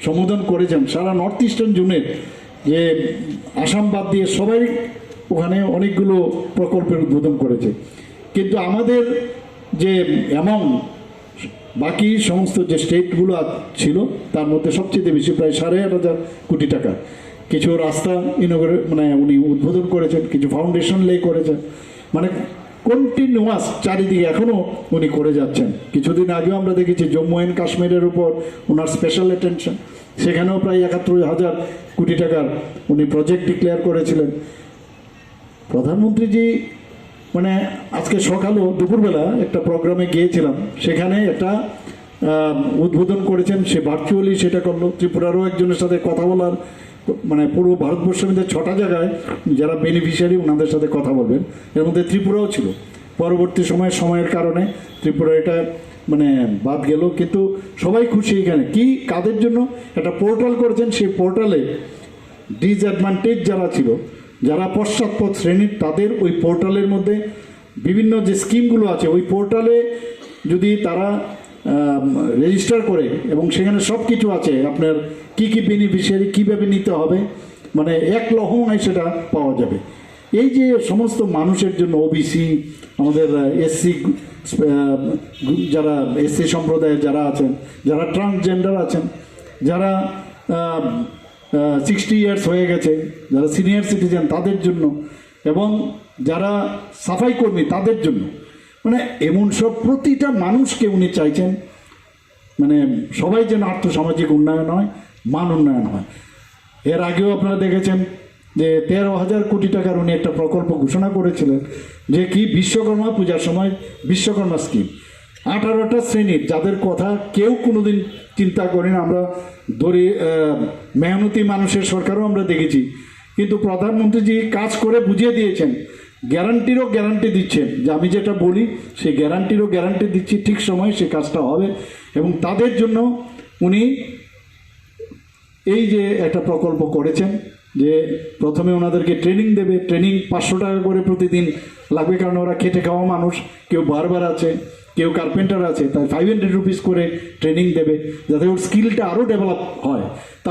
সম্বোধন করেছেন সারা north eastern জোনের, যে আসাম বাদ দিয়ে সবাই ওখানে অনেকগুলো প্রকল্পের উদ্বোধন করেছে। কিন্তু আমাদের যে অ্যামাউন্ট বাকি সমস্ত যে স্টেটগুলো ছিল তার মধ্যে সবচেয়ে বেশি, প্রায় 8,500 কোটি টাকা। কিছু রাস্তা মানে উনি উদ্বোধন করেছেন, কিছু ফাউন্ডেশন লে করেছেন, মানে কন্টিনিউয়াস চারিদিকে এখনও উনি করে যাচ্ছেন। কিছুদিন আগেও আমরা দেখেছি জম্মু অ্যান্ড কাশ্মীরের উপর ওনার স্পেশাল অ্যাটেনশন, সেখানেও প্রায় 71,000 কোটি টাকার উনি প্রজেক্ট ডিক্লেয়ার করেছিলেন। প্রধানমন্ত্রীজি মানে আজকে সকালও দুপুরবেলা একটা প্রোগ্রামে গিয়েছিলাম, সেখানে একটা উদ্বোধন করেছেন, সে ভার্চুয়ালি সেটা করলো। ত্রিপুরারও একজনের সাথে কথা বলার, মানে পুরো ভারতবর্ষের মধ্যে 6টা জায়গায় যারা বেনিফিশিয়ারি ওনাদের সাথে কথা বলবেন, এর মধ্যে ত্রিপুরাও ছিল। পরবর্তী সময়ের কারণে ত্রিপুরা এটা মানে বাদ গেল, কিন্তু সবাই খুশি। এখানে কি কাদের জন্য একটা পোর্টাল করেছেন, সেই পোর্টালে ডিসঅ্যাডভান্টেজ যারা ছিল, যারা পশ্চাৎপদ শ্রেণীর, তাদের ওই পোর্টালের মধ্যে বিভিন্ন যে স্কিমগুলো আছে ওই পোর্টালে যদি তারা রেজিস্টার করে, এবং সেখানে সব কিছু আছে, আপনার কি কি বেনিফিশিয়ারি কীভাবে নিতে হবে, মানে এক লহমায় সেটা পাওয়া যাবে। এই যে সমস্ত মানুষের জন্য, ওবিসি, আমাদের এসসি, যারা এসসি সম্প্রদায়ের যারা আছেন, যারা ট্রান্সজেন্ডার আছেন, যারা 60 ইয়ার্স হয়ে গেছে, যারা সিনিয়র সিটিজেন তাদের জন্য, এবং যারা সাফাই কর্মী তাদের জন্য, মানে এমন সব প্রতিটা মানুষকে উনি চাইছেন মানে সবাই যেন আর্থসামাজিক উন্নয়ন হয়, মান উন্নয়ন হয়। এর আগেও আপনারা দেখেছেন যে 13,000 কোটি টাকার উনি একটা প্রকল্প ঘোষণা করেছিলেন, যে কি বিশ্বকর্মা পূজার সময় বিশ্বকর্মা স্কিম। 18টা শ্রেণীর যাদের কথা কেউ কোনোদিন চিন্তা করি না, আমরা মেহনতি মানুষের সরকারও আমরা দেখেছি, কিন্তু প্রধানমন্ত্রীজি কাজ করে বুঝিয়ে দিয়েছেন, গ্যারান্টিরও গ্যারান্টি দিচ্ছেন যে আমি যেটা বলি সেই গ্যারান্টিরও গ্যারান্টি দিচ্ছি, ঠিক সময়ে সে কাজটা হবে। এবং তাদের জন্য উনি এই যে একটা প্রকল্প করেছেন, যে প্রথমে ওনাদেরকে ট্রেনিং দেবে, ট্রেনিং 500 টাকা করে প্রতিদিন লাগবে, কারণ ওরা খেটে খাওয়া মানুষ, কেউ বারবার আছে, কেউ কার্পেন্টার আছে, তাই 500 রুপিস করে ট্রেনিং দেবে, যাতে ওর স্কিলটা আরও ডেভেলপ হয়।